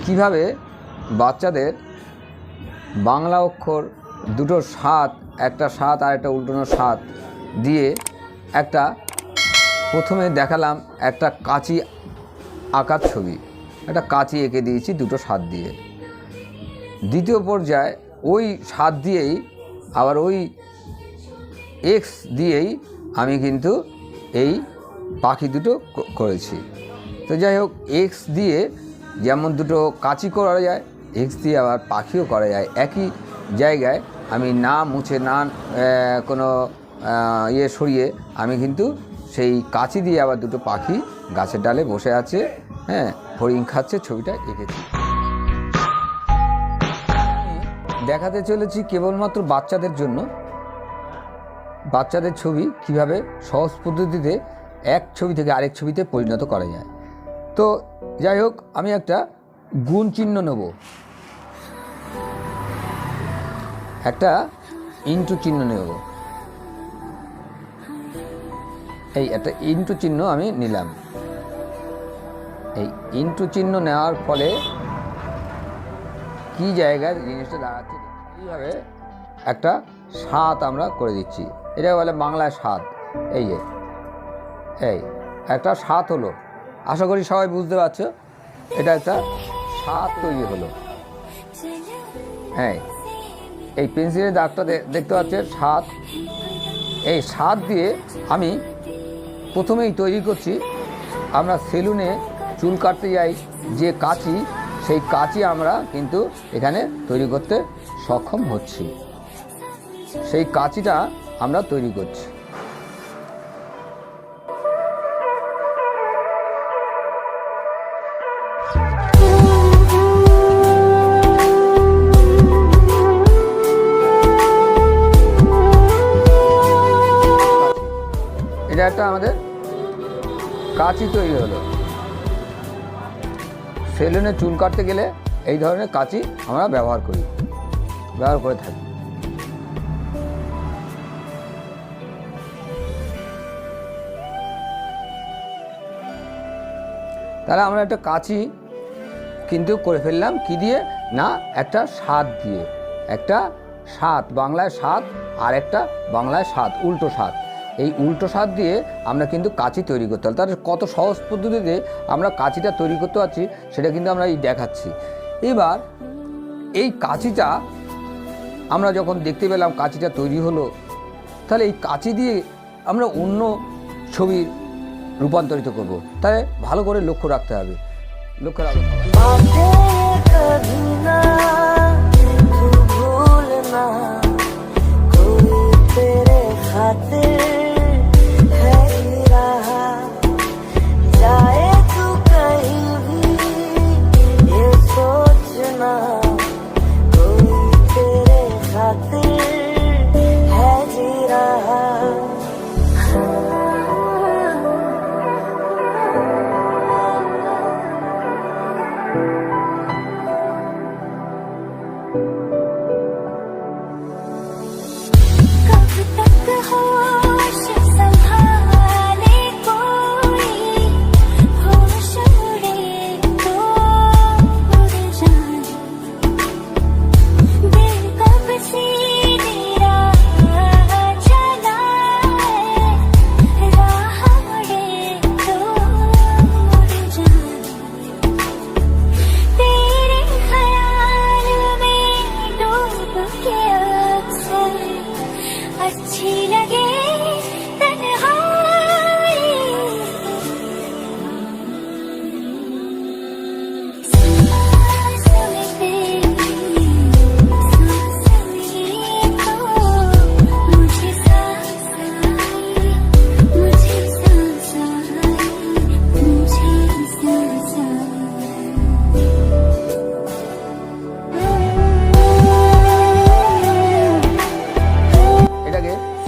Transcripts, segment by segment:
কিভাবে বাচ্চাদের বাংলা অক্ষর দুটো সাত, একটা সাত আর একটা উল্টানো সাত দিয়ে একটা প্রথমে দেখালাম একটা কাঁচি আঁকার ছবি, একটা কাঁচি এঁকে দিয়েছি দুটো সাত দিয়ে। দ্বিতীয় পর্যায়ে ওই সাত দিয়েই আবার ওই এক্স দিয়েই আমি কিন্তু এই পাখি দুটো করেছি। তো যাই হোক, এক্স দিয়ে যেমন দুটো কাঁচি করা যায়, এক্স দিয়ে আবার পাখিও করা যায়। একই জায়গায় আমি না মুছে না কোনো সরিয়ে আমি কিন্তু সেই কাঁচি দিয়ে আবার দুটো পাখি গাছের ডালে বসে আছে, হ্যাঁ, ফড়িং খাচ্ছে, ছবিটা এঁকেছি। দেখাতে চলেছি কেবলমাত্র বাচ্চাদের জন্য বাচ্চাদের ছবি কিভাবে সহজ পদ্ধতিতে এক ছবি থেকে আরেক ছবিতে পরিণত করা যায়। তো যাই হোক, আমি একটা গুণ চিহ্ন নেব, একটা ইন্টু চিহ্ন নেব। এই একটা ইন্টু চিহ্ন আমি নিলাম। এই ইন্টু চিহ্ন নেওয়ার ফলে কি জায়গায় জিনিসটা দাঁড়াচ্ছে, এইভাবে একটা সাত আমরা করে দিচ্ছি। এটা বলে বাংলায় সাত। এই যে এই একটা সাত হলো, আশা করি সবাই বুঝতে পারছো, এটা একটা সাত তৈরি হলো। হ্যাঁ, এই পেন্সিলের দাগটা দেখতে পাচ্ছেন সাত। এই সাত দিয়ে আমি প্রথমেই তৈরি করছি, আমরা সেলুনে চুল কাটতে যাই যে কাঁচি, সেই কাঁচি আমরা কিন্তু এখানে তৈরি করতে সক্ষম হচ্ছি। সেই কাঁচিটা আমরা তৈরি করছি। এটা একটা আমাদের কাঁচি তৈরি হলো। সেলুনে চুল কাটতে গেলে এই ধরনের কাঁচি আমরা ব্যবহার করে থাকি। তাহলে আমরা একটা কাঁচি কিন্তু করে ফেললাম কি দিয়ে না, একটা সাত দিয়ে। একটা সাত বাংলায় সাত আর একটা বাংলায় সাত, উল্টো সাত। এই উল্টো সাত দিয়ে আমরা কিন্তু কাঁচি তৈরি করতে হবে। তাহলে কত সহজ পদ্ধতিতে আমরা কাঁচিটা তৈরি করতে পারছি সেটা কিন্তু আমরা এই দেখাচ্ছি। এবার এই কাঁচিটা আমরা যখন দেখতে পেলাম কাঁচিটা তৈরি হলো, তাহলে এই কাঁচি দিয়ে আমরা অন্য ছবি রূপান্তরিত করব। তাই ভালো করে লক্ষ্য রাখতে হবে। লক্ষ্য রাখতে হবে।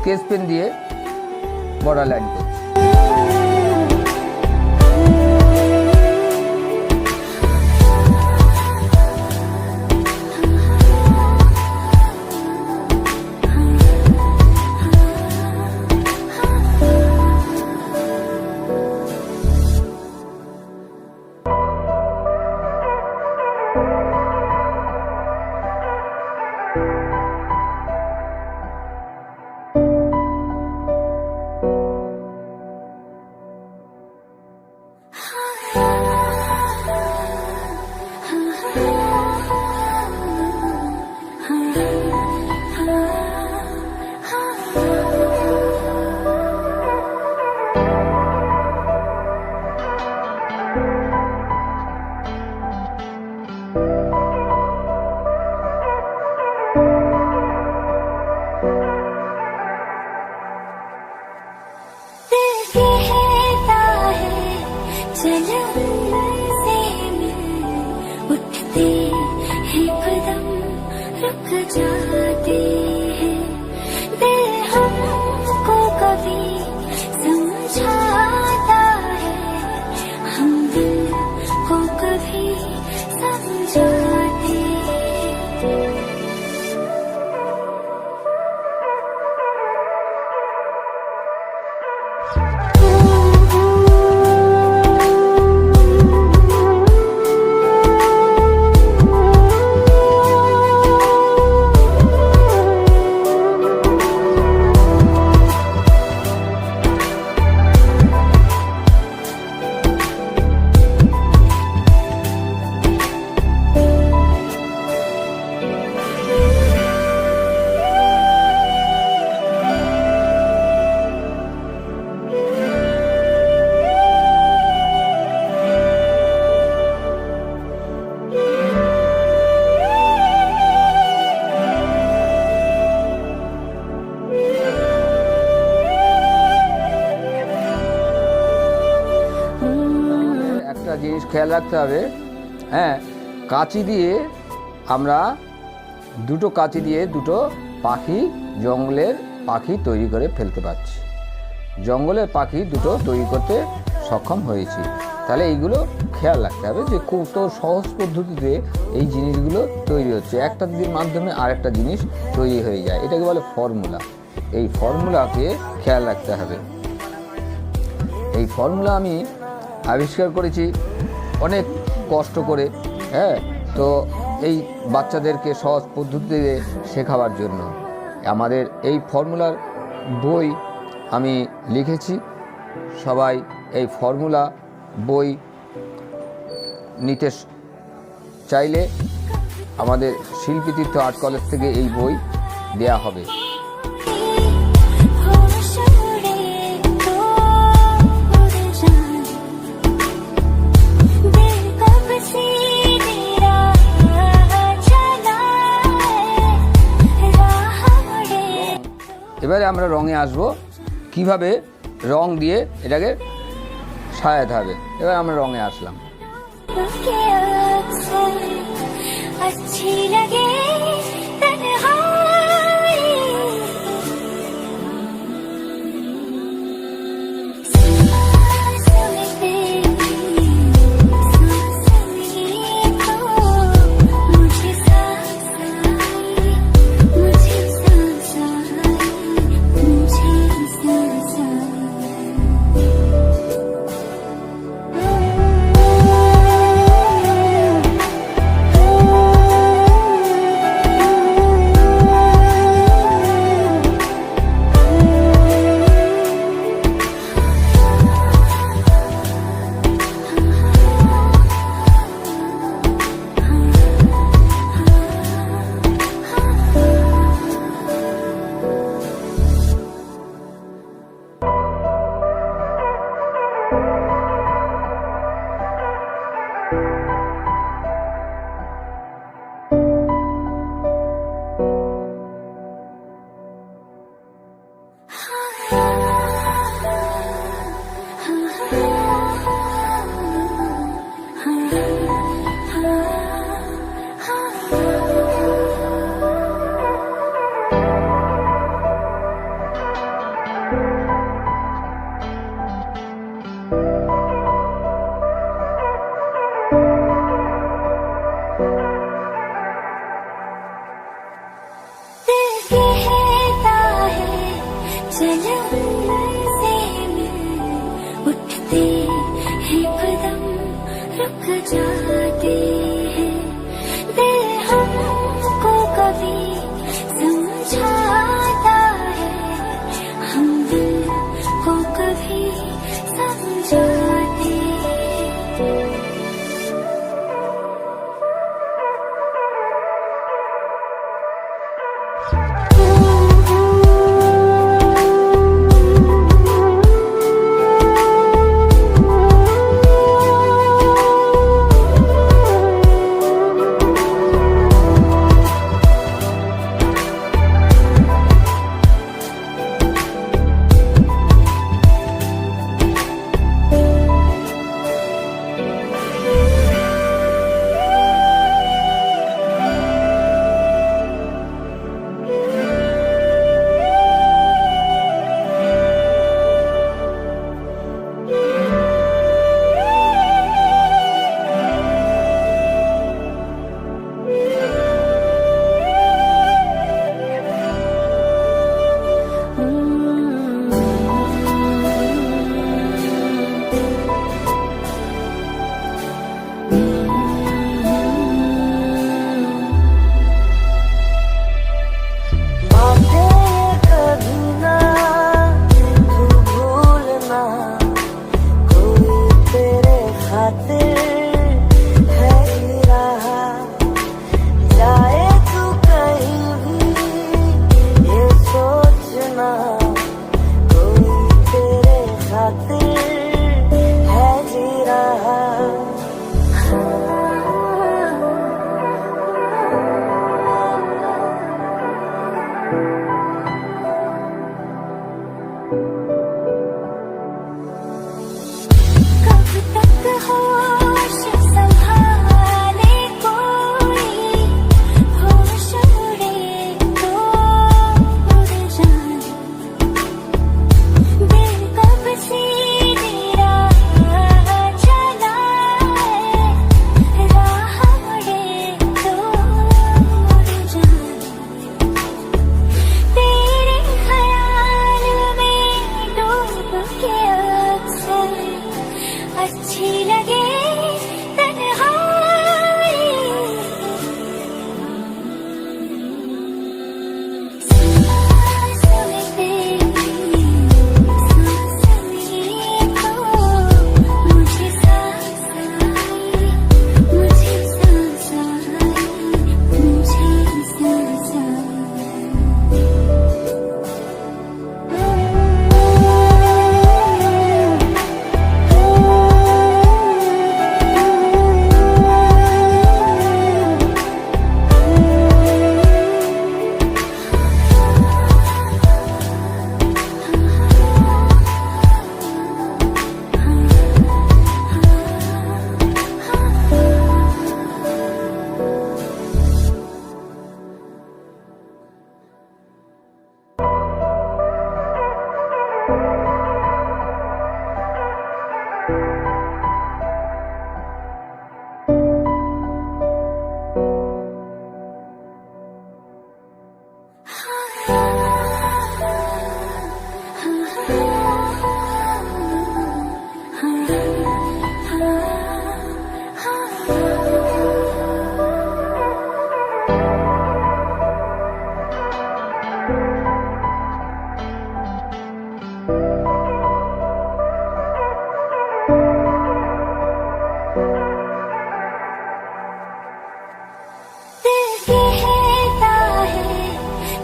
স্কেচ পেন দিয়ে বর্ডার লাইন করছি। उठते हैं कदम रुक जाते हैं, दिल हमको कभी समझाता है, हम दिल को कभी समझाते हैं। একটা জিনিস খেয়াল রাখতে হবে, হ্যাঁ, কাঁচি দিয়ে আমরা দুটো কাঁচি দিয়ে দুটো পাখি, জঙ্গলের পাখি তৈরি করে ফেলতে পারছি, জঙ্গলের পাখি দুটো তৈরি করতে সক্ষম হয়েছি। তাহলে এইগুলো খেয়াল রাখতে হবে যে কত সহজ পদ্ধতিতে এই জিনিসগুলো তৈরি হচ্ছে, একটা দিদির মাধ্যমে আরেকটা জিনিস তৈরি হয়ে যায়, এটাকে বলে ফর্মুলা। এই ফর্মুলাকে খেয়াল রাখতে হবে। এই ফর্মুলা আমি আবিষ্কার করেছি অনেক কষ্ট করে, হ্যাঁ, তো এই বাচ্চাদেরকে সহজ পদ্ধতিতে শেখাবার জন্য আমাদের এই ফর্মুলার বই আমি লিখেছি। সবাই এই ফর্মুলা বই নিতে চাইলে আমাদের শিল্পীতীর্থ আর্ট কলেজ থেকে এই বই দেয়া হবে। এবারে আমরা রঙে আসবো, কিভাবে রং দিয়ে এটাকে সাজাতে হবে। এবার আমরা রঙে আসলাম।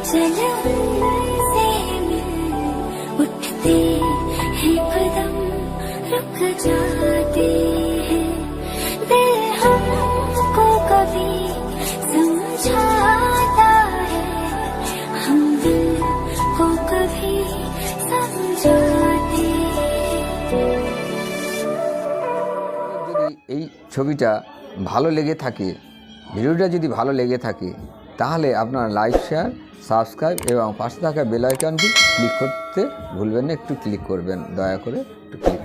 चल से मिल उठते हैं कदम रुक जाते हैं दिल हमको कभी समझाता है हम दिल को कभी समझाते हैं। যদি এই ছবিটা ভালো লেগে থাকে, ভিডিওটা যদি ভালো লেগে থাকে, তাহলে আপনারা লাইক, শেয়ার, সাবস্ক্রাইব এবং পাশে থাকা বেল আইকনটি ক্লিক করতে ভুলবেন না। একটু ক্লিক করবেন, দয়া করে একটু ক্লিক